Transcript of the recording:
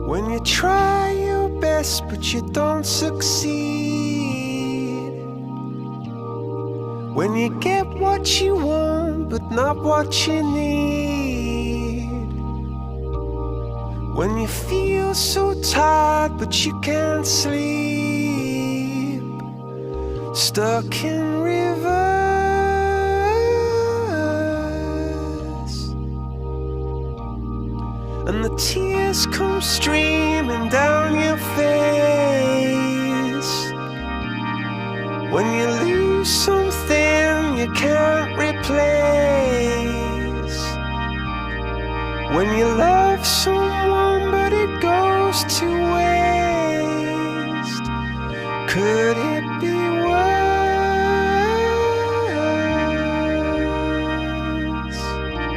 When you try your best but you don't succeed. When you get what you want but not what you need. When you feel so tired but you can't sleep. Stuck in rivers. And the tears come streaming down your face. When you lose something you can't replace. When you love someone but it goes to waste. Could it